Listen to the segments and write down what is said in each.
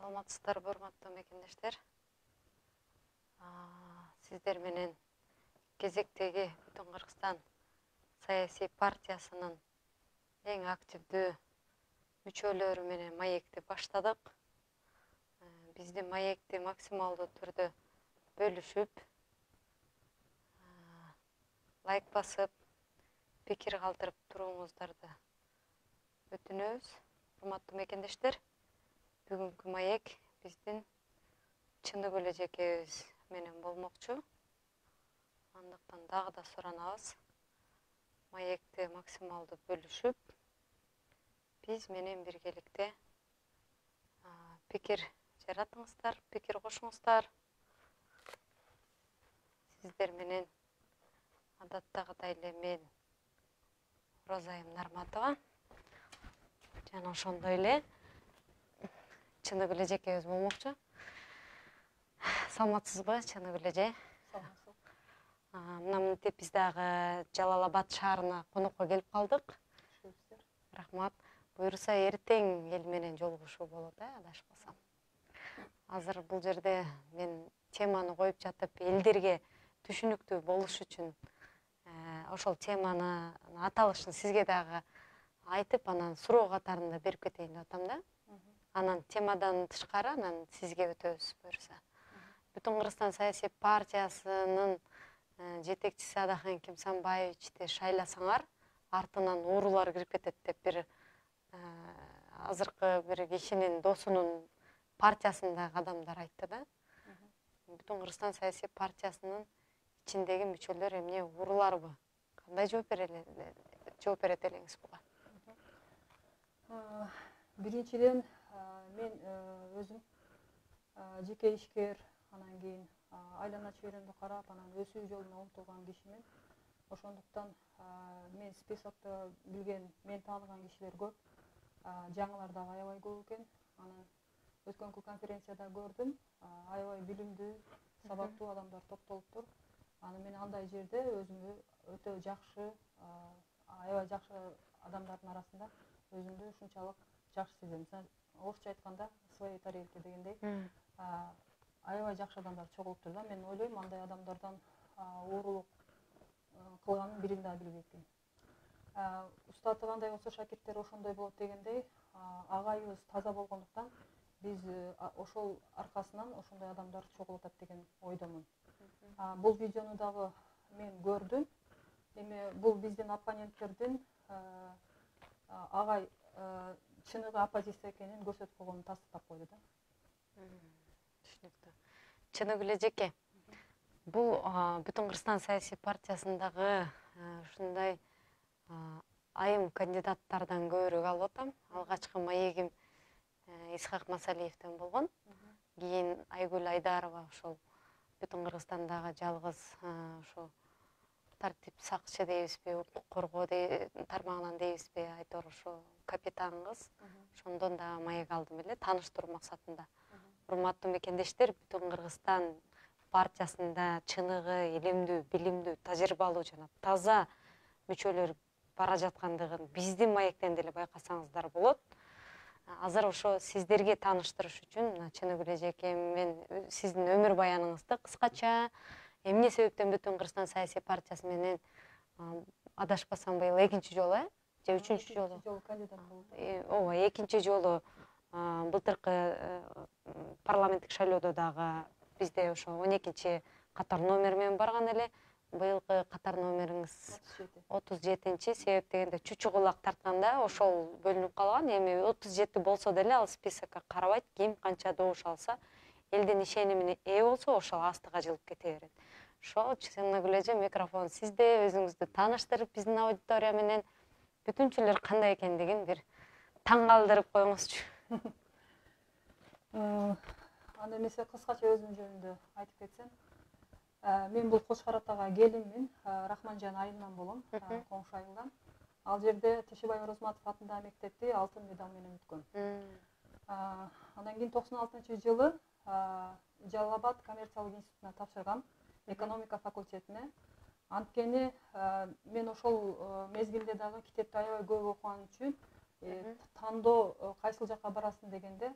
Саламатсыздар, урматтуу мекендештер. Сиздер менен кезектеги Бүтүн Кыргызстан саясий партиясынын эң активдүү мүчөлөрү менен маекти баштадык. Биздин маекти максималдуу түрдө бөлүшүп, лайк басып, пикир калтырып туруңуздарды өтүнөбүз. Урматтуу мекендештер, бүгүнкү маек биздин чындык эле жекебиз менен болмокчу. Андыктан дагы да суранабыз. Маекти максималдуу бөлүшүп, биз менен биргеликте пикир жаратыңыздар, пикир кошуңуздар. Сиздер менен адаттагыдай эле мен Розайым Нарматова жана ошондой эле чындык эле жекебиз болмокчу. Саламатсызбы, чындык эле же? Саламатсыз. Мына мынтип биз дагы Жалал-Абад шаарына конокко келип калдык. Рахмат. Буюрса эртең эл менен жолугушуу болот, адашпасам. Азыр бул жерде мен теманы коюп жатып, элдерге түшүнүктүү болуш үчүн ошол теманы аталышын сизге дагы айтып, анан суроо катарында берип кетейин деп атам да. Анан темадан тышкары анан сизге өтөбүз буюрса. Бүтүн Кыргызстан саясий партиясынын жетекчиси Адахен Кимсанбаевичти шайласаңар, артынан уурулар кирип кетет деп бир азыркы бир кишинин досунун партиясындагы адамдар айтты да. Бүтүн Кыргызстан саясий партиясынын ичиндеги мүчөлөр эмне ууруларбы? Кандай жооп берет элеңиз буга? Биринчиден мен өзүм жеке ишкер, анан кийин айлана чөйрөмдү карап, анан өсүү жолуна умтулган кишимин. Ошондуктан мен списокто билген, мен тааныган кишилер көп. Жаңылар дагы аябай көп экен. Анан өткөнкү конференцияда көрдүм, аябай билимдүү, сабаттуу адамдар топтолуптур. Анан мен андай жерде өзүмдү өтө жакшы, аябай жакшы адамдардын арасында өзүмдү ушунчалык жакшы сезем. Орусча айтканда своей тарелке дегендей, аябай жакшы адамдар чогулуптур да. Мен ойлойм, андай адамдардан уурулук кылганын бирин да билбейт экен. Устаты кандай болсо шакирттери ошондой болот дегендей, агайыбыз таза болгондуктан биз ошол аркасынан ошондой адамдар чогулуп атат деген ойдомун. Бул видеону дагы мен көрдүм. Эми бул биздин оппоненттердин агай чыныгы оппозиция экенин көрсөтүп койгонун тастыктап койду да. Түшүнүктүү. Чындык эле жеке. Бул Бүтүн Кыргызстан саясий партиясындагы ушундай айым кандидаттардан көбүрөөк алып атам. Алгачкы маегим Исхак Масалиевден болгон. Кийин Айгүл Айдарова ошол Бүтүн Кыргызстандагы жалгыз ошо тартип сакчы дейбизби, укук коргоо тармагынан дейбизби, айтор ошо капитан кыз. Ошондон да маек алдым эле тааныштыруу максатында. Урматтуу мекендештер, Бүтүн Кыргызстан партиясында чыныгы, илимдүү, билимдүү, тажрыйбалуу жана таза мүчөлөр бара жаткандыгын биздин маектен деле байкасаңыздар болот. Азыр ошо сиздерге тааныштырыш үчүн чыныгы эле жеке мен сиздин өмүр баяныңызды кыскача эмне себептен Бүтүн Кыргызстан саясий партиясы менен адашпасам быйыл экинчи жолу, же үчүнчү жолу? Жолу кандидат болду. Ооба, экинчи жолу былтыркы парламенттик шайлоодо дагы бизде ошо 12-чи катар номер менен барган эле. Быйылкы катар номериңиз 37-чи, себеп дегенде чүчү кулак тартканда ошол бөлүнүп калган. Эми 37 болсо деле ал списокко карабайт, ким канча добуш алса, элдин ишенимине ээ болсо, ошол астыга жылып кете берет. Ошо чындык эле же микрофон сизде, өзүңүздү тааныштырып биздин аудитория менен бүтүнчүлөр кандай экендигин бир таң калтырып коюңузчу. Анда эмесе кыскача өзүм жөнүндө айтып кетсем, мен бул Кош Каратага келинмин, Рахманжан айылынан болом, коңшу айылдан. Ал жерде Тышыбай Орозматов атындагы мектепти алтын медаль менен бүткөм. Андан кийин 96-жылы Жалал-Абад коммерциялык институтуна тапшыргам, экономика факультетине. Анткени мен ошол мезгилде дагы китепти аябай көп окуган үчүн тандоо кайсыл жакка барасың дегенде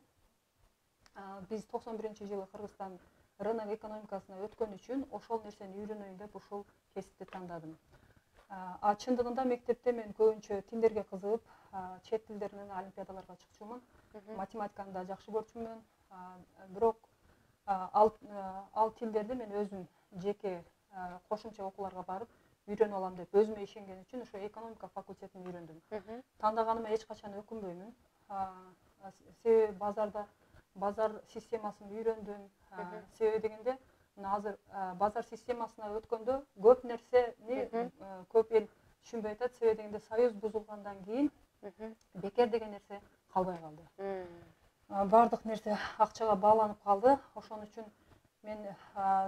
Биз 91-жылы Кыргызстан рынок экономикасына өткөн үчүн ошол нерсени үйрөнөйүн деп ушул кесипти тандадым. Чындыгында мектепте мен көбүнчө тилдерге кызыгып, чет тилдеринен олимпиадаларга чыкчумун. Математиканы да жакшы көрчүмүн. Бирок ал тилдерди мен өзүм жеке кошумча окууларга барып үйрөнүп алам деп өзүмө ишенген үчүн ошо экономика факультетин үйрөндүм. Тандаганыма эч качан өкүнбөймүн. Себеби базар системасын үйрөндүм. Себеби дегенде азыр базар системасына өткөндө көп нерсени көп эл түшүнбөй атат. Себеби дегенде союз бузулгандан кийин бекер деген нерсе калбай калды. Бардык нерсе акчага бааланып калды. Ошон үчүн мен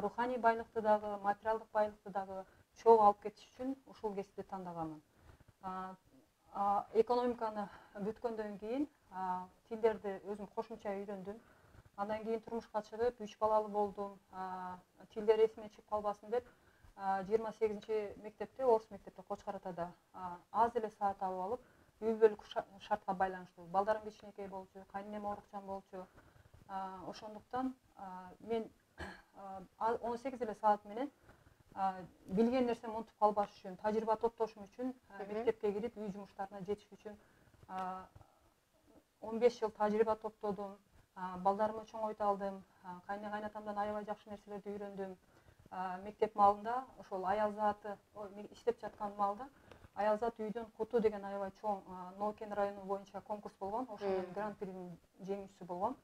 руханий байлыкты дагы, материалдык байлыкты дагы чогуу алып кетиш үчүн ушул кесипти тандаганмын. Экономиканы бүткөндөн кийин тилдерди өзүм кошумча үйрөндүм. Андан кийин турмушка чыгып, 3 балалуу болдум. Тилдер эсиме чыгып калбасын деп 28-мектепте, орус мектепте Кочкор Атада аз эле саат алып алып, үй бүлөлүк шартка байланыштуу. Балдарым кичинекей болчу, кайненем оорукчан болчу. Ошондуктан мен 18 эле саат менен билген нерсем унутуп калбаш үчүн, тажрыйба топтошум үчүн, мектепке кирип үй жумуштарына жетиш үчүн 15 жыл тажрыйба топтодум. Балдарымы чоңойто алдым. Кайне кайнатамдан аябай жакшы нерселерди үйрөндүм. Мектеп маалында ошол аялзаты иштеп жаткан маалда аялзат үйдөн куту деген аябай чоң Нокен району боюнча конкурс болгон. Ошонун гран-принин жеңүүчүсү болгом.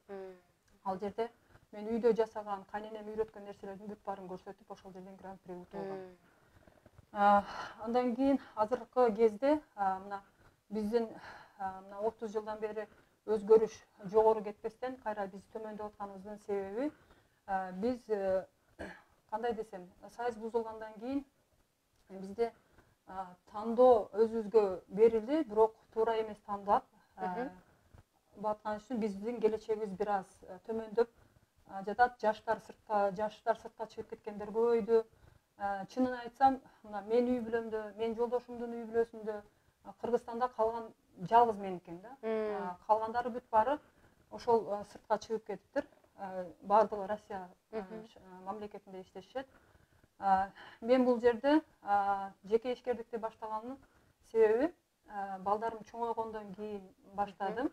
Ал жерде мен үйдө жасаган, кайненем үйрөткөн нерселердин бүт баарын көрсөтүп, ошол жерден гран-при утуп алгам. Андан кийин азыркы кезде мына биздин 30 жылдан бери өзгөрүш жогору кетпестен кайра биз төмөндөп атканыбыздын себеби биз кандай десем, союз бузулгандан кийин бизде тандоо өзүбүзгө берилди, бирок туура эмес тандап баткан үчүн биздин келечегибиз бир аз төмөндөп жатат. Жаштар сыртка чыгып кеткендер көбөйдү. Чынын айтсам, мына мен үй бүлөмдө, мен жолдошумдун үй бүлөсүндө Кыргызстанда калган жалгыз мен экен да. Калгандары бүт баары ошол сыртка чыгып кетиптир. Бардыгы Россия мамлекетинде иштешет. Мен бул жерде жеке ишкердикти баштаганымдын себеби балдарым чоңойгондон кийин баштадым.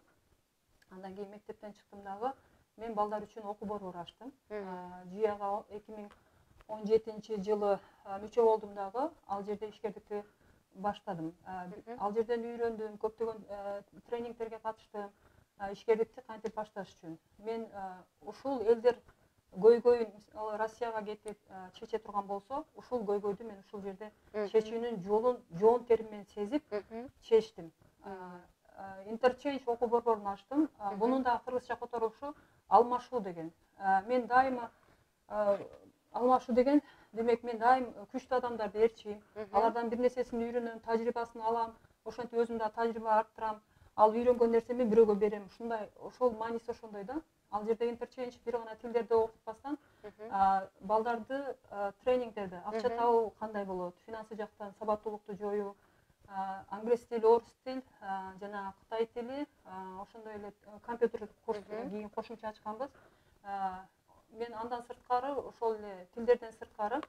Андан кийин мектептен чыктым дагы. Мен балдар үчүн окуу борбору ачтым. ЖИЯга 2017-жылы мүчө болдум дагы. Ал жерде ишкердикти баштадым. Ал жерден үйрөндүм, көптөгөн тренингтерге катыштым. Ишкердикти кантип башташ үчүн. Мен ушул элдер көйгөйүн Россияга кетип чече турган болсо, ушул көйгөйдү мен ушул жерде чечүүнүн жолун жоон терим сезип чечтим. Интерчейндж окуу борборун ачтым. Бунун да кыргызча которулушу алмашуу деген. Мен дайыма алмашуу деген, демек мен дайым күчтүү адамдарды ээрчийм. Алардан бир нерсесин үйрөнөм, тажрыйбасын алам, ошентип өзүм да тажрыйба арттырам. Ал үйрөнгөн нерсеми бирөөгө берем. Ушундай, ошол мааниси ошондой да. Ал жерде интерчейндж бир гана тилдерди окутпастан, балдарды тренингдерди, акча табуу кандай болот, финансы жактан сабаттуулукту жоюу, англис тил, орус тил, жана кытай тили, ошондой эле компьютер курсун кийин кошумча ачканбыз. Мен андан сырткары, ошол эле тилдерден сырткары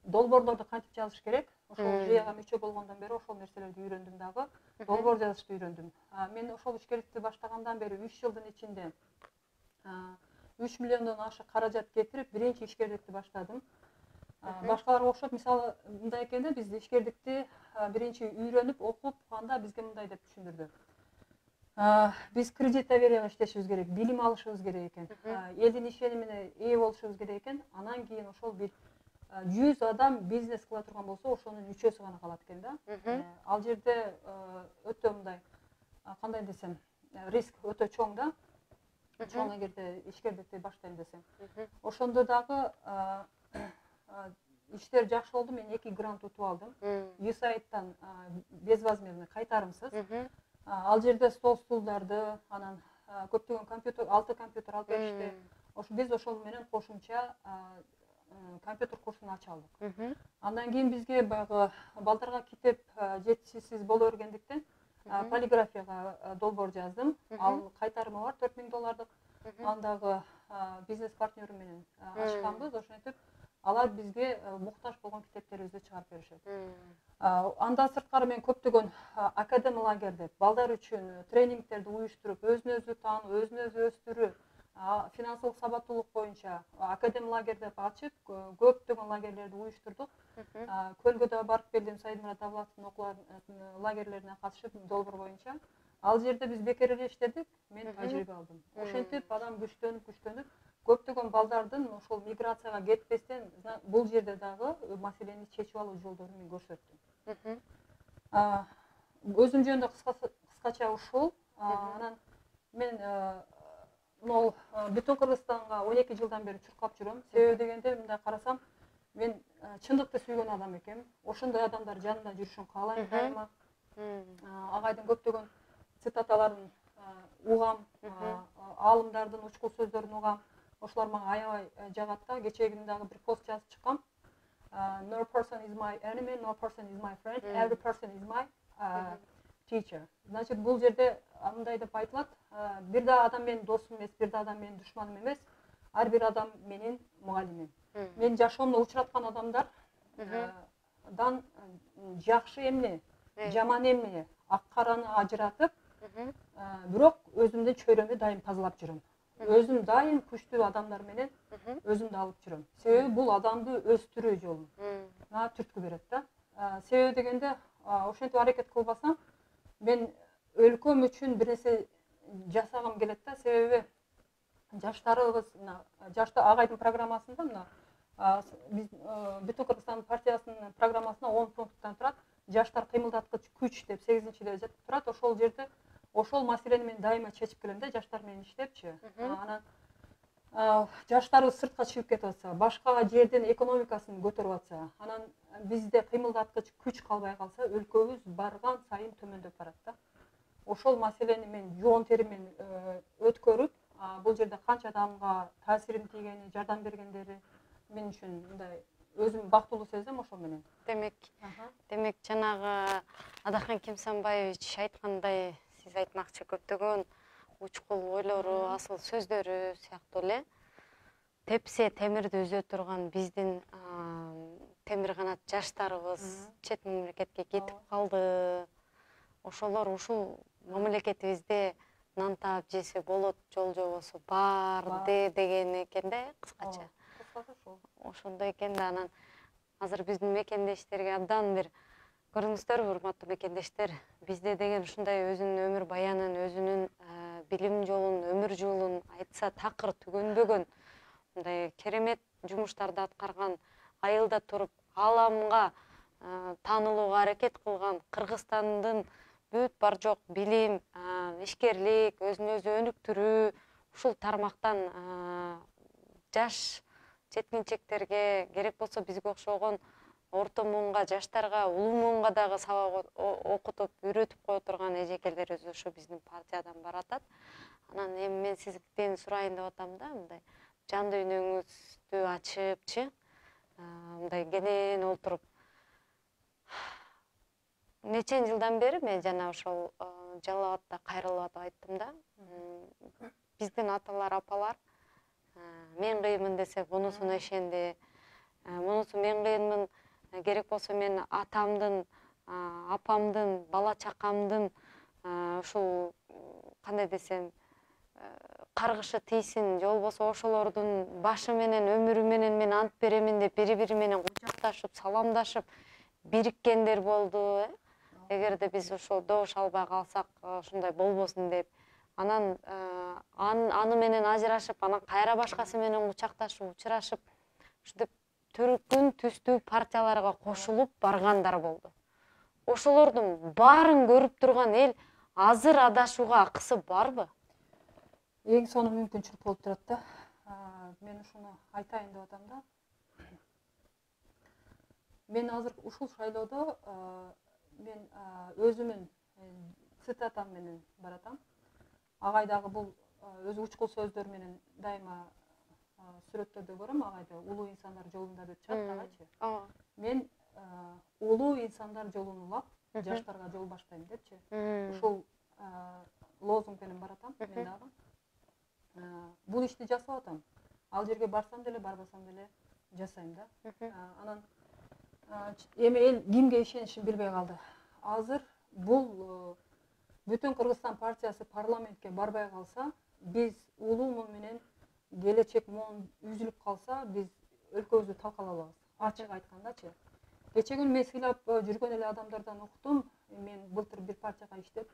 долбоорлорду кантип жазыш керек, ошол ЖИЯга мүчө болгондон бери ошол нерселерди үйрөндүм дагы. Долбоор жазышты үйрөндүм. Мен ошол ишкердикти баштагандан бери 3 жылдын ичинде 3 миллиондон ашык каражат кетирип, биринчи ишкердикти баштадым. Башкаларга окшоп, мисалы, мындай экен да, биз ишкердикти биринчи үйрөнүп, окуп калганда бизге мындай деп түшүндүрдү. Биз кредит доверияга иштешибиз керек, билим алышыбыз керек экен, элдин ишенимине ээ болушубуз керек экен. Анан кийин ошол бир 100 адам бизнес кыла турган болсо, ошонун 3-өсү гана калат экен да. Ал жерде өтө мындай, кандай десем, риск өтө чоң да. Чоң эгерде ишкердикти баштайм десем. Ошондо дагы иштер жакшы болду. Мен 2 грант утуп алдым. USAID-тан безвозмездный, кайтарымсыз. Ал жерде стол стулдарды, анан көптөгөн компьютер, 6 компьютер алып беришти. Биз ошол менен кошумча компьютер курсун ача алдык. Андан кийин бизге баягы балдарга китеп жетишсиз боло бергендиктен полиграфияга долбоор жаздым. Ал кайтарымы бар $4000. Андагы бизнес партнерім менен ашқанбыз, ошентип алар бизге муктаж болгон китептерибизди чыгарып беришет. Андан сырткары мен көптөгөн академ лагерь деп балдар үчүн тренингтерди уюштуруп, өзүн өзү таануу, өзүн өзү өстүрүү, финансылык сабаттуулук боюнча академ лагерь деп ачып, көптөгөн лагерлерди уюштурдук. Көлгөдө барып келдим, Сайдмурат Давлатовдун лагерлерине катышып, долбоор боюнча. Ал жерде биз бекер эле иштедик, мен тажрыйба алдым. Ошентип адам күчтөнүп, көптөгөн балдардын ошол миграцияга кетпестен бул жерде дагы маселени чечип алуу жолдорун мен көрсөттүм. Өзүм жөнүндө кыскача ушул. Анан мен могул бүтүн Кыргызстанга 12 жылдан бери чуркап жүрөм. Себеби дегенде мындай карасам, мен чындыкты сүйгөн адам экенмин. Ошондой адамдар жанында жүрүшүн каалайм дайыма. Агайдын көптөгөн цитаталарын угам, аалымдардын учкул сөздөрүн угам. Ошолор мага аябай жагат да. Кечээ дагы бир пост жазып чыккам. No person is my enemy, no person is my friend, every person is my teacher. Значит, бул жерде мындай деп айтылат, бир да адам менин досум эмес, бир да адам менин душманым эмес, ар бир адам менин мугалимим. Мен жашоомдо учураткан адамдардан жакшы эмне, жаман эмне, ак караны ажыратып, бирок өзүмдүн чөйрөмдү дайым тазалап жүрөм. Өзүм дайым күчтүү адамдар менен өзүмдү алып жүрөм. Себеби бул адамды өстүрүү жолу. Мага түрткү берет да. Себеби дегенде ошентип аракет кылбасам, мен өлкөм үчүн бир нерсе жасагым келет да. Себеби жаштарыбыз, жашты агайдын программасында мына биз Бүтүн Кыргызстан партиясынын программасына 10 пункттан турат. Жаштар кыймылдаткыч күч деп 8-де турат. Ошол жерде ошол маселени мен дайыма чечип келем да, жаштар менен иштепчи. Анан жаштарыбыз сыртка чыгып кетип атса, башка жерден экономикасын көтөрүп атса, анан бизде кыймылдаткыч күч калбай калса, өлкөбүз барган сайын төмөндөп барат да. Ошол маселени мен жоон теримен өткөрүп, бул жерде канча адамга таасирим тийгени, жардам бергендери мен үчүн мындай өзүм бактылуу сезем ошол менен. Демек жанагы Адахан Кимсанбаевич айткандай, сиз айтмакчы көптөгөн учкул ойлору, асыл сөздөрү сыяктуу эле тепсе темирди үзө турган биздин темир канат жаштарыбыз чет мамлекетке кетип калды. Ошолор ушул мамлекетибизде нан таап жесе болот, жол жобосу бар деген экен да, кыскача. Ошондой экен да. Анан азыр биздин мекендештерге абдан бир көрүңүздөрбү, урматтуу мекендештер, бизде деген ушундай өзүнүн өмүр баянын, өзүнүн билим жолун, өмүр жолун айтса такыр түгөнбөгөн мындай керемет жумуштарды аткарган, айылда туруп ааламга таанылууга аракет кылган Кыргызстандын бүт бар жок билим, ишкерлик, өзүн өзү өнүктүрүү ушул тармактан жаш жеткинчектерге, керек болсо бизге окшогон орто муунга, жаштарга, улуу муунга дагы сабак окутуп, үйрөтүп кое турган эжекелерибиз ошо биздин партиядан баратат. Анан эми мен сизден сурайын деп атам да, мындай жан дүйнөңүздү ачыпчы, мындай кенен олтуруп. Нечен жылдан бери мен жана ошол Жалал абадда, Кайрылуу абадда айттым да. Биздин аталар, апалар мен кыйынмын десе, мунусуна ишенди. Мунусу мен кыйынмын, керек болсо мен атамдын, апамдын, бала чакамдын ушул кандай десем, каргышы тийсин, же болбосо ошолордун башы менен, өмүрү менен мен ант беремин деп бири-бири менен кучакташып, саламдашып бириккендер болду. Эгерде биз ошол добуш албай калсак, ушундай болбосун деп. Анан аны менен ажырашып, анан кайра башкасы менен кучакташып, учурашып, ушинтип түркүн түстүү партияларга кошулуп баргандар болду. Ошолордун баарын көрүп турган эл азыр адашууга акысы барбы? Эң сонун мүмкүнчүлүк болуп турат да. Мен ушуну айтайын деп атам да. Мен азыр ушул шайлоодо мен өзүмүн цитатам менен баратам. Агайдагы бул өзү учкул сөздөр менен дайыма сүрөттөрдө көрөм, агайды улуу инсандар жолунда деп чыгат агайчы. Мен улуу инсандар жолун улап, жаштарга жол баштайм депчи. Ушул лозунг менен баратам мен дагы. бул ишти жасап атам. Ал жерге барсам деле, барбасам деле жасайм да. Анан эми эл кимге ишенишин билбей калды. Азыр бул бүтүн Кыргызстан партиясы парламентке барбай калса, биз улуу муун менен келечек муун үзүлүп калса, биз өлкөбүздү талкалап алабыз. Ачык айткандачы. Кече күнү мен сыйлап жүргөн эле адамдардан уктум. Мен былтыр бир партияга иштеп,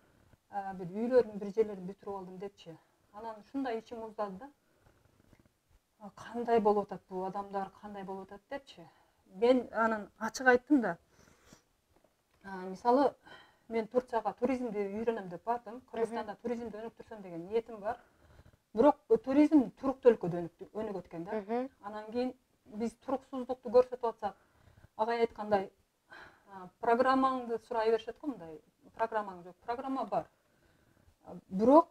бир үйлөрдүн бир жерлерин бүтүрүп алдым депчи. Анан ушундай ичим муздады да. Кандай болуп атат бул адамдар, кандай болуп атат депчи. Мен анан ачык айттым да. Мисалы, мен Турцияга туризмди үйрөнөм деп бардым. Кыргызстанда туризмди өнүктүрсөм деген ниетим бар. Бирок туризм туруктуу өлкөдө өнүгөт экен да. Анан кийин биз туруксуздукту көрсөтүп атсак, агай айткандай, программаңды сурай беришет го мындай. Программаң жок, программа бар. Бирок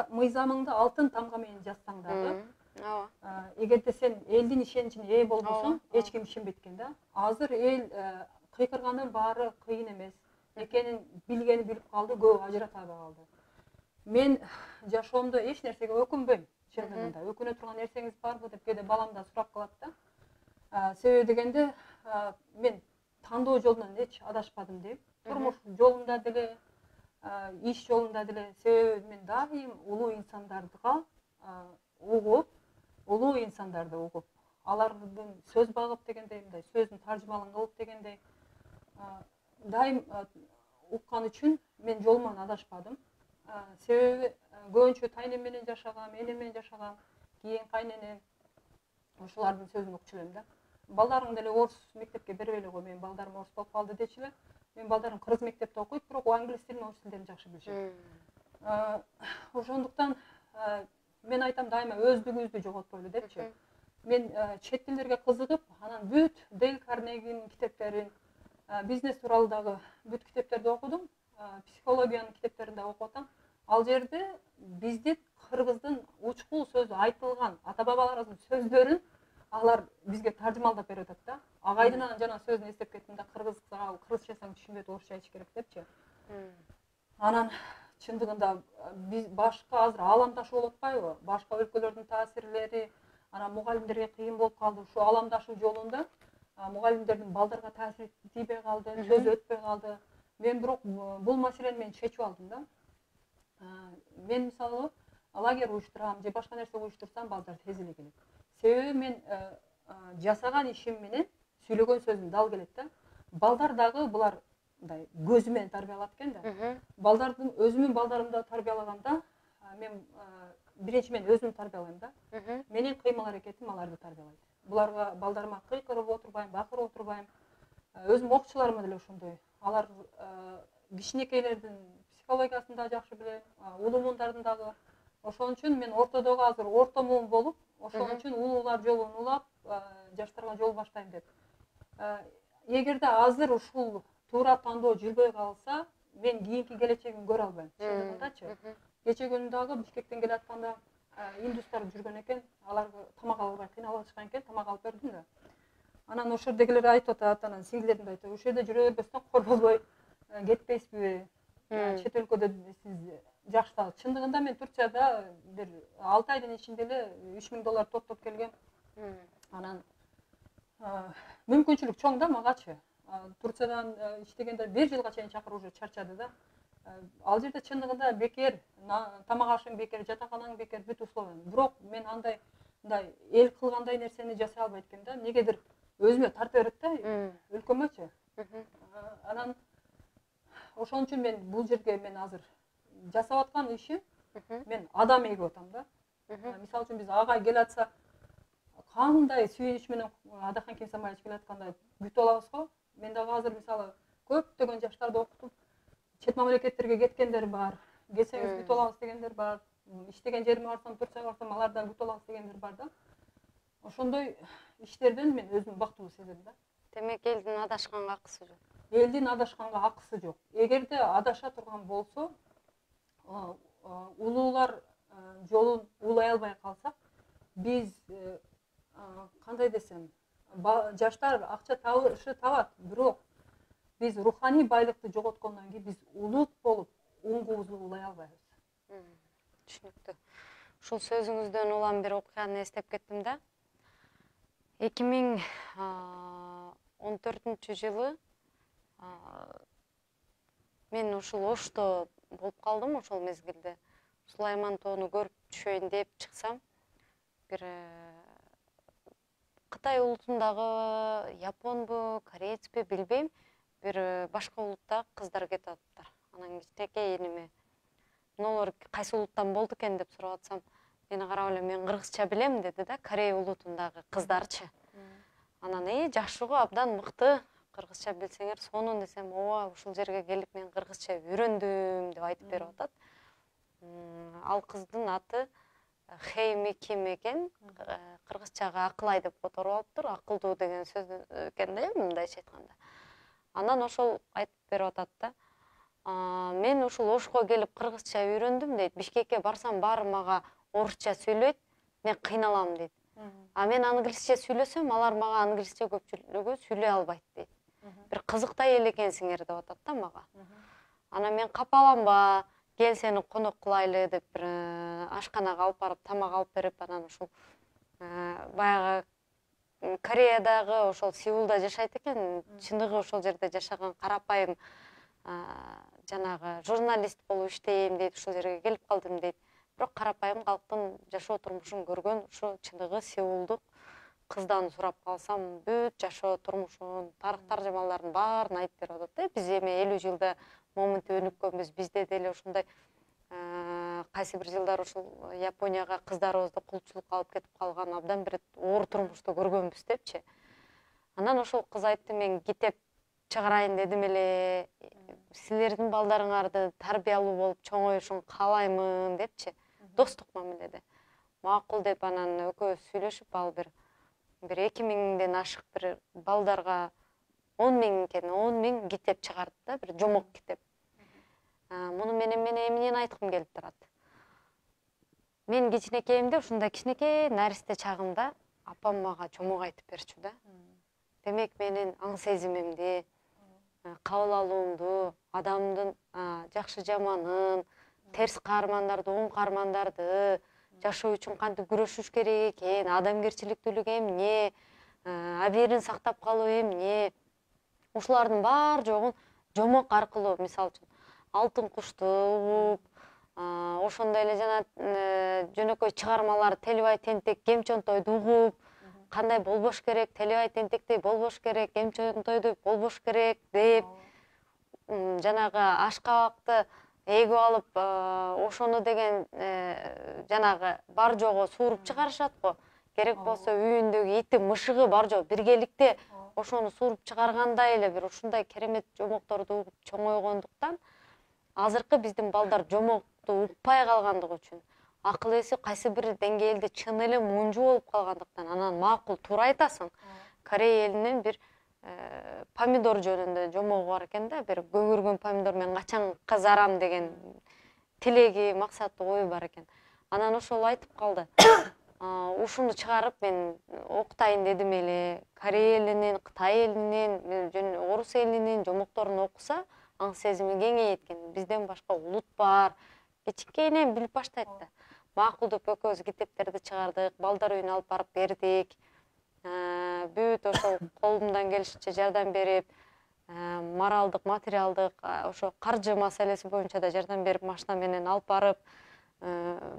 мыйзамыңды алтын тамга менен жазсаң дагы, эгерде сен элдин ишеничине ээ болбосоң, эч ким ишенбейт экен да. Азыр эл кыйкырганын баары кыйын эмес экенин билгени билип калды, көп ажырата албай калды. Мен жашоомдо эч нерсеге өкүнбөйм. Чындыгында өкүнө турган нерсеңиз барбы деп кээде балам да сурап калат да. Себеби дегенде мен тандоо жолунан эч адашпадым дейм. Турмуш жолунда деле, иш жолунда деле. Себеби мен дайым улуу инсандардыга угуп, улуу инсандарды угуп, алардын сөз багып дегендей, мындай сөздүн таржымалын кылып дегендей, дайым уккан үчүн мен жолуман адашпадым. Себеби көбүнчө тайнем менен жашагам, энем менен жашагам, кийин кайненем, ошолардын сөзүн укчу элем да. Балдарың деле орус мектепке бербей эле кой, менин балдарым орус болуп калды дечи эле. Менин балдарым кыргыз мектепте окуйт, бирок англис тилин, орус тилдерин жакшы билишет. Ошондуктан мен айтам дайыма өздүгүбүздү жоготпойлу депчи. Мен чет тилдерге кызыгып, анан бүт Дейл Карнегинин китептерин, бизнес тууралуу дагы бүт китептерди окудум, психологиянын китептерин да окуп атам. Ал жерде бизди кыргыздын учкул сөзү айтылган ата бабаларыбыздын сөздөрүн алар бизге таржымалдап берип атат да. Агайдын анан жана сөзүн эстеп кеттим да, кыргызчасын түшүнбөйт, орусча айтыш керек депчи. Анан чындыгында биз башка азыр ааламдашуу болуп атпайбы? Башка өлкөлөрдүн таасирлери, анан мугалимдерге кыйын болуп калды. Ушу ааламдашуу жолунда мугалимдердин балдарга таасири тийбей калды, сөзү өтпөй калды. Мен бирок бул маселени мен чечип алдым да. Мен мисалы лагерь уюштурам же башка нерсе уюштурсам, балдар тез эле келет. Себеби мен жасаган ишим менен сүйлөгөн сөзүм дал келет да. Балдар дагы булар мындай көзү менен тарбиялат экен да. Балдардын өзүмдүн балдарымды тарбиялаганда, мен биринчи мен өзүмдү тарбиялайм да. Менин кыймыл аракетим аларды тарбиялайт. Буларга балдарыма кыйкырып отурбайм, бакырып отурбайм. Өзүм окуучуларыма деле ошондой. Алар кичинекейлердин психологиясын да жакшы билем, улуу муундардын дагы. Ошон үчүн мен ортодогу азыр орто муун болуп, ошон үчүн улуулар жолун улап, жаштарга жол баштайм деп. Эгерде азыр ушул туура тандоо жүрбөй калса, мен кийинки келечегимди көрө албайм. Чындыгындачы. Кече күнү дагы Бишкектен келатканда индустар жүргөн экен, аларга тамак албай кыйналып атышкан экен, тамак алып бердим да. Анан ошол жердегилер айтып атат, анан сиңдилерим да айтат, ошол жерде жүрө бербестен кор болбой кетпейсизби? Чет өлкөдө сиз жакшы. Чындыгында мен Турцияда бир 6 айдын ичинде эле $3000 топтоп келгем. Анан мүмкүнчүлүк чоң да магачы. Турциядан иштегенде 1 жылга чейин чакырып уже чарчады да. Ал жерде чындыгында бекер, тамак ашың бекер, жатаканаң бекер, бүт условия. Бирок мен андай мындай эл кылгандай нерсени жасай албайт экенмин да. Негедир өзүмө тарта берет да, өлкөмөчү. Анан ошон үчүн мен бул жерге мен азыр жасап аткан ишим, мен адам эгип атам да. Мисалы үчүн биз агай келе атса, кандай сүйүнүч менен Адахаң Кенсамаевич келе атканда күтүп алабыз го. Мен дагы азыр мисалы көптөгөн жаштарды окутуп, чет мамлекеттерге кеткендер бар, келсеңиз күтүп алабыз дегендер бар. Иштеген жериме барсам, Турцияга барсам, алардан күтүп алабыз дегендер бар да. Ошондой иштерден мен өзүмдү бактылуу сезем да. Демек элдин адашканга акысы жок. Элдин адашканга акысы жок. Эгерде адаша турган болсо, улуулар жолун улай албай калсак, биз кандай десем, жаштар акча табат, бирок биз руханий байлыкты жоготкондон кийин биз улут болуп, уңгубузду улай албайбыз. түшүнүктүү. Ушул сөзүңүздөн улам бир окуяны эстеп кеттим да. 2014-жылы мен ушул Ошто болуп калдым. Ошол мезгилде Сулайман тоону көрүп түшөйүн деп чыксам, бир Кытай улутундагы японбу, корейцпи билбейм, бир башка улуттагы кыздар кетип атыптыр. Анан кичинекей эниме мыналар кайсы улуттан болду экен деп сурап атсам, мени карап эле мен кыргызча билем деди да, Корей улутундагы кыздарчы. Анан жакшы го, абдан мыкты, кыргызча билсеңер сонун десем, ооба ушул жерге келип мен кыргызча үйрөндүм деп айтып берип атат. Ал кыздын аты Хейми Ким экен, кыргызчага Акылай деп которуп алыптыр. Акылдуу деген сөз экен да, мындайча айтканда. Анан ошол айтып берип атат да. Мен ушул Ошко келип кыргызча үйрөндүм дейт. Бишкекке барсам баары мага орусча сүйлөйт, мен кыйналам дейт. Мен англисче сүйлөсөм, алар мага англисче көпчүлүгү сүйлөй албайт дейт. Бир кызыктай эле экенсиңер деп атат да мага. Анан мен капаланба, кел сени конок кылайлы деп бир ашканага алып барып, тамак алып берип, анан ушул баягы Кореядагы ошол Сеулда жашайт экен, чындыгы ошол жерде жашаган карапайым жанагы журналист болуп иштейм дейт, ушул жерге келип калдым дейт. Бирок карапайым калктын жашоо турмушун көргөн ушу чындыгы Сеулдук кыздан сурап калсам, бүт жашоо турмушун, тарых таржымаларын баарын айтып берип атат да. Биз эми 50 жылда момунтип өнүккөнбүз, бизде деле ушундай кайсы бир жылдар ушул Японияга кыздарыбызды кулчулукка алып кетип калган абдан бир оор турмушту көргөнбүз депчи. Анан ошол кыз айтты, мен китеп чыгарайын дедим эле, силердин балдарыңарды тарбиялуу болуп чоңоюшун каалаймын депчи, достук мамиледе. Макул деп анан экөөбүз сүйлөшүп, ал бир 2000ден ашык бир балдарга 10 000 китеп чыгарды да, бир жомок китеп. Муну менен мен эмнени айткым келип турат. Мен кичинекейимде, ушундай кичинекей наристе чагымда апам мага жомок айтып берчү да. Демек менин аң сезимимди, кабыл алуумду, адамдын жакшы жаманын, терс каармандарды, оң каармандарды, жашоо үчүн кантип күрөшүш керек экен, адамгерчиликтүүлүк эмне, абийирин сактап калуу эмне, ушулардын баар жогун жомок аркылуу, мисалы үчүн Алтын кушту угуп, ошондой эле жана жөнөкөй чыгармалар Телебай Тентек, Кемчонтойду угуп, кандай болбош керек, Телебай Тентектей болбош керек, Кемчонтойду болбош керек деп, жанагы ашкабакты эгип алып, ошону деген жанагы бар жогу сууруп чыгарышат го. Керек болсо үйүндөгү ити, мышыгы бар жогу биргеликте ошону сууруп чыгаргандай эле бир ушундай керемет жомокторду угуп чоңойгондуктан, азыркы биздин балдар жомокту укпай калгандыгы үчүн, акыл эси кайсы бир деңгээлде чын эле мунжу болуп калгандыктан, анан макул туура айтасың. Корей элинин бир помидор жөнүндө жомогу бар экен да, бир көгөргөн помидор мен качан кызарам деген тилеги, максаты, ою бар экен. Анан ошол айтып калды. Ушуну чыгарып мен окутайын дедим эле. Корей элинин, Кытай элинин, орус элинин жомокторун окуса, аң сезими кеңейет экен. Бизден башка улут бар. Кичинекейинен билип баштайт да. Макул деп экөөбүз китептерди чыгардык, балдар үйүнө алып барып бердик. Бүт ошол колумдан келишинче жардам берип, моралдык, материалдык, ошо каржы маселеси боюнча да жардам берип, машина менен алып барып,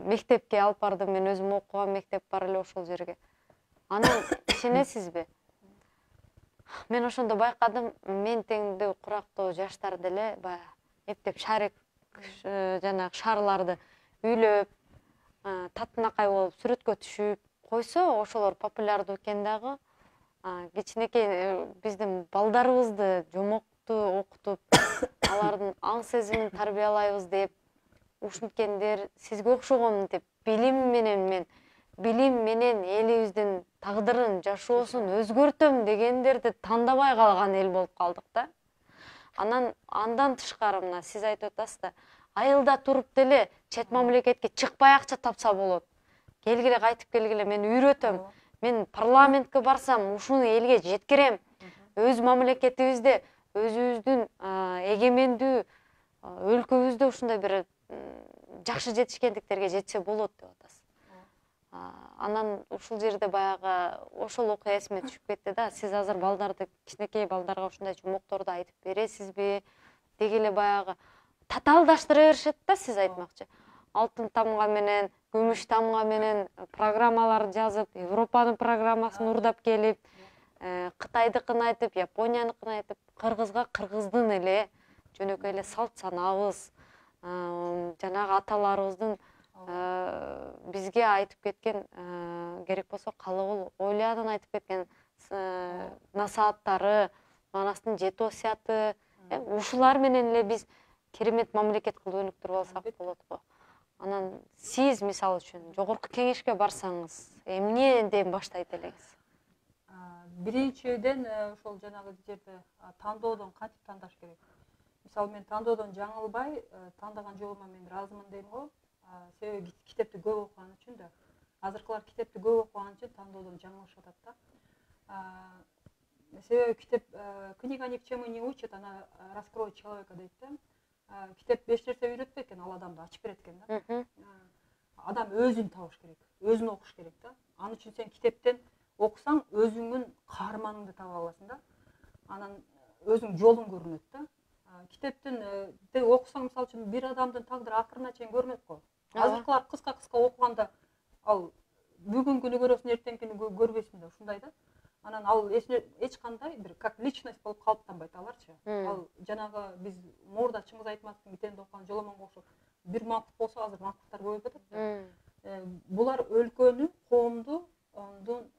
мектепке алып бардым. Мен өзүм окуган мектеп бар эле ошол жерге. Анан ишенесизби? Мен ошондо байкадым, мен теңдүү курактуу жаштар деле баягы эптеп шарик жанагы шарларды үйлөп, татынакай болуп сүрөткө түшүп койсо, ошолор популярдуу экен дагы. Кичинекей биздин балдарыбызды жомокту окутуп, алардын аң сезимин тарбиялайбыз деп, ушинткендер сизге окшогон деп билим менен элибиздин тагдырын, жашоосун өзгөртөм дегендерди тандабай калган эл болуп калдык да. Андан тышкары мына сиз айтып атасыз да, айылда туруп деле чет мамлекетке чыкпай акча тапса болот. Келгиле, кайтып келгиле, мен үйрөтөм. Мен парламентке барсам, ушуну элге жеткирем. Өз мамлекетибизде, өзүбүздүн эгемендүү өлкөбүздө ушундай бир жакшы жетишкендиктерге жетсе болот деп атасыз. Анан ушул жерде баягы ошол окуя эсиме түшүп кетти да. Сиз азыр балдарды, кичинекей балдарга ушундай жумокторду айтып бересизби? Деги эле баягы татаалдаштыра беришет да, сиз айтмакчы. Алтын тамга менен, күмүш тамга менен программалар жазып, Европанын программасын урдап келип, Кытайдыкын айтып, Японияныкын айтып, кыргызга кыргыздын эле жөнөкөй эле салт санабыз, жанагы аталарыбыздын бизге айтып кеткен, керек болсо калыбыл ойлардан айтып кеткен насааттары, манастын жети осуяты, ушулар менен эле биз керемет мамлекет кылып өнүктүрүп алсак болот го. Анан сиз мисалы үчүн жогорку кеңешке барсаңыз, эмнеден баштайт элеңиз? Биринчиден ошол жанагы жерде тандоодон кантип тандаш керек. Мисалы мен тандоодон жаңылбай тандаган жолума мен ыраазымын дейм го. Себеби китепти көп окуган үчүн да. Азыркылар китепти көп окуган үчүн тандоодон жаңылышып атат да. Себеби китеп книга ни к чему не учит, она раскроет человека дейт да. Китеп эч нерсе үйрөтпөйт экен, ал адамды ачып берет экен да. Адам өзүн табыш керек, өзүн окуш керек да. Ал үчүн сен китептен окусаң, өзүңдүн каарманыңды таба аласың да. Анан өзүң жолуң көрүнөт да. Китептен окусаң, мисалы үчүн бир адамдын тагдыры акырына чейин көрүнөт го. Азыркылар кыска окуганда ал бүгүн күнү көрөсүң, эртеңкини көрбөйсүң да, ушундай да. Анан ал эч кандай бир как личность болуп калыптанбайт аларчы. Ал жанагы биз Муурда Чыңгыз Айтматовдун китебинде окуган Жоломонго окшоп бир мамкыт болсо, азыр мамкыттар көбөйүп атат да. Булар өлкөнү, коомду, ондун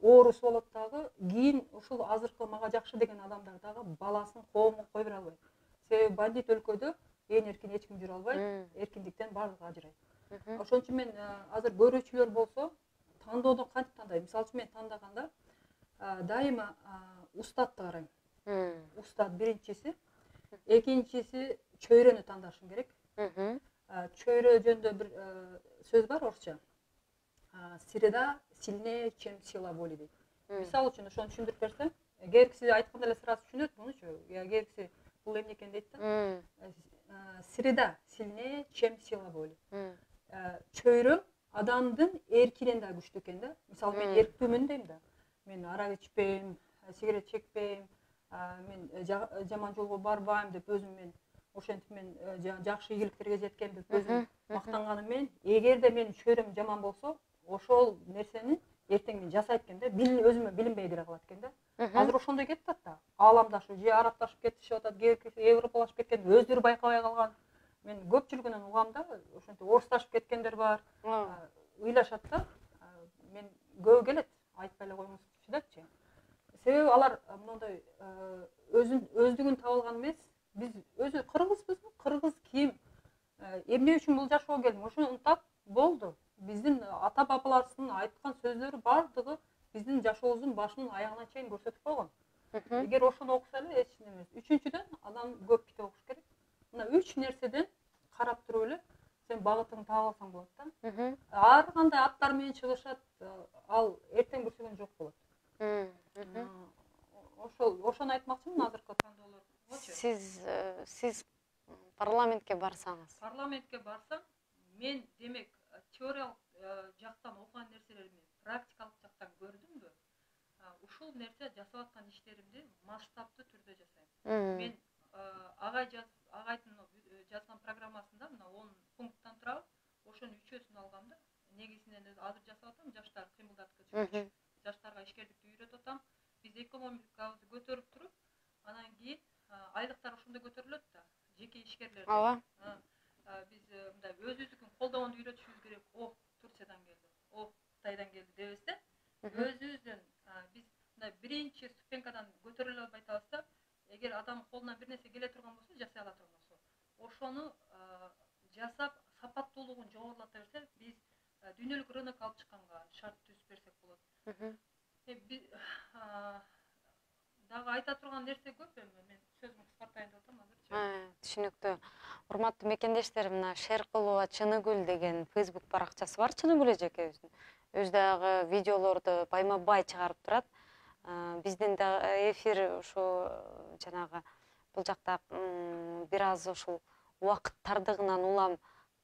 оорусу болот дагы, кийин ушул азыркы мага жакшы деген адамдар дагы баласын, коомун кое бере албайт. Себеби бандит өлкөдө ээн эркин эч ким жүрө албайт, эркиндиктен баардыгы ажырайт. Ошон үчүн мен азыр көрүүчүлөр болсо, тандоодон кантип тандайм? Мисалы үчүн мен тандаганда дайыма устатты карайм. Устат биринчиси, экинчиси чөйрөнү тандашым керек. Чөйрө жөнүндө бир сөз бар орусча. Среда сильнее, чем сила воли дейт. Мисалы үчүн ошону түшүндүрүп берсем, кээ бир киши айтканда эле сразу түшүнөт мунучу. Кээ бир киши бул эмне экен дейт да. Среда сильнее, чем сила воли. Чөйрө адамдын эркинен да күчтүү экен да. Мисалы мен эрктүүмүн дейм да. Мен арак ичпейм, сигарет чекпейм, мен жаман жолго барбайм деп өзүм мен ошентип мен жакшы ийгиликтерге жеткем деп өзүм мактанганым менен, эгерде менин чөйрөм жаман болсо, ошол нерсени эртең мен жасайт экен да, өзүмө билинбей кире калат экен да. Азыр ошондой кетип атат да. Ааламдашуу, же арабташып кетишип атат, европалашып кеткен, өздөрү байкабай калган. Мен көпчүлүгүнөн угам да, ошентип орусташып кеткендер бар. Ыйлашат да. Мен көбү келет, айтпай эле коюңузчу депчи. Себеби алар мондой өздүгүн таба алган эмес. Биз өзү кыргызбыз, кыргыз ким? Эмне үчүн бул жашоого келдим? Ошону унтап болду. Биздин ата бабаларыбыздын айткан сөздөрү бардыгы биздин жашообуздун башынан аягына чейин көрсөтүп койгон. Эгер ошону окуса эле эч нерсе эмес. Үчүнчүдөн адам көп китеп окуш керек. Мына 3 нерседен карап туруп эле сен багытыңды таап алсаң болот да. Ар кандай аттар менен чыгышат, ал эртең бир күнү жок болот. Ошону айтмакчымын азыркы тандоолор. Сиз парламентке барсаңыз. Парламентке барсам, мен демек теориялык жактан окуган нерселерimi практикалык жактан көрдүмбү? Ушул нерсе жасап аткан иштеримди масштабтуу түрдө жасайм. Мен агайдын жазган программасында мына 10 пункттан турабы, ошонун 3-өсүн алгам да. Негизинен азыр жасап атам, жаштар кыймылдаткыч, жаштарга ишкерликти үйрөтүп атам. Биз экономикабызды көтөрүп туруп, анан кийин айлыктар ошондо көтөрүлөт да, жеке ишкерлердин. Ооба. Биз мындай өзүбүздүкүн колдоону үйрөтүшүбүз керек. Турциядан келди, Кытайдан келди дебестен, өзүбүздөн биз мындай биринчи ступенькадан көтөрүлө албай атабыз. Эгер адам колунан бир нерсе келе турган болсо, жасай ала турган болсо, ошону жасап сапаттуулугун жогорулата берсе, биз дүйнөлүк рынок алып чыкканга шарт түзүп берсек болот. Дагы айта турган нерсе көп, мен сөзүмдү кыскартайын деп атам азырчы. Түшүнүктүү. Урматтуу мекендештерим, мына Шеркулова Чыныгүл деген Facebook баракчасы бар, Чыныгүл эжекебиздин. Өзү дагы видеолорду байма-бай чыгарып турат. Биздин да эфир ушу жанагы бул жакта бир аз ушул убакыт тардыгынан улам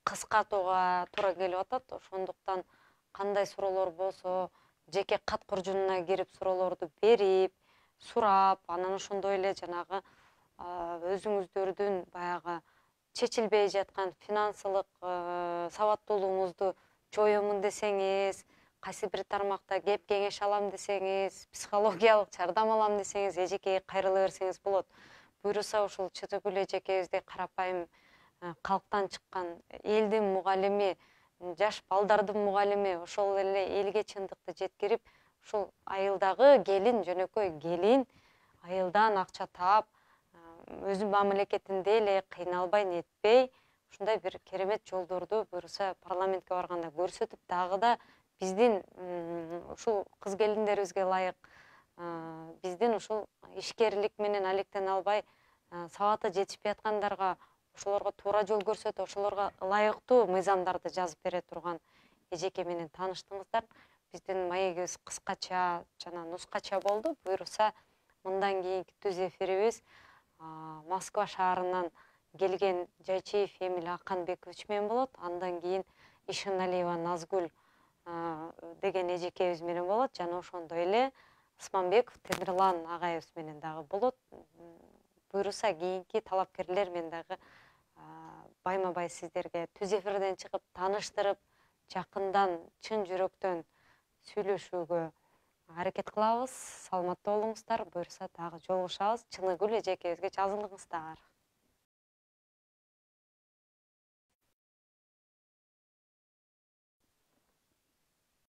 кыскартууга туура келип атат. Ошондуктан кандай суроолор болсо жеке кат куржунуна кирип суроолорду берип, сурап, анан ошондой эле жанагы өзүңүздөрдүн баягы чечилбей жаткан финансылык сабаттуулугуңузду жоёмун десеңиз, кайсы бир тармакта кеп кеңеш алам десеңиз, психологиялык жардам алам десеңиз, эжекеге кайрыла берсеңиз болот. Буюрса ушул Чытыгүл эжекебиздей карапайым калктан чыккан элдин мугалими, жаш балдардын мугалими ошол эле элге чындыкты жеткирип, ушул айылдагы келин, жөнөкөй келин айылдан акча таап, өзү мамлекетинде эле кыйналбай нетпей, ушундай бир керемет жолдорду буюрса парламентке барганда көрсөтүп, дагы да биздин ушул кыз келиндерибизге ылайык биздин ушул ишкерлик менен алектене албай сабаты жетишпей аткандарга ошолорго туура жол көрсөтүп, ошолорго ылайыктуу мыйзамдарды жазып бере турган эжеке менен тааныштыңыздар. Биздин маегибиз кыскача жана нускача болду. Буюрса мындан кийинки түз эфирибиз Москва шаарынан келген Жайчиев Эмиль Аканбекович менен болот. Андан кийин Ишеналиева Назгүл деген эжекебиз менен болот. Жана ошондой эле Османбеков Темирлан агайыбыз менен дагы болот. Буюрса кийинки талапкерлер менен дагы байма-бай сиздерге түз эфирден чыгып тааныштырып, жакындан чын жүрөктөн сүйлөшүүгө аракет кылабыз. Саламатта болуңуздар. Буюрса дагы жолугушабыз. Чыныгүл эжекебизге жазылыңыздар.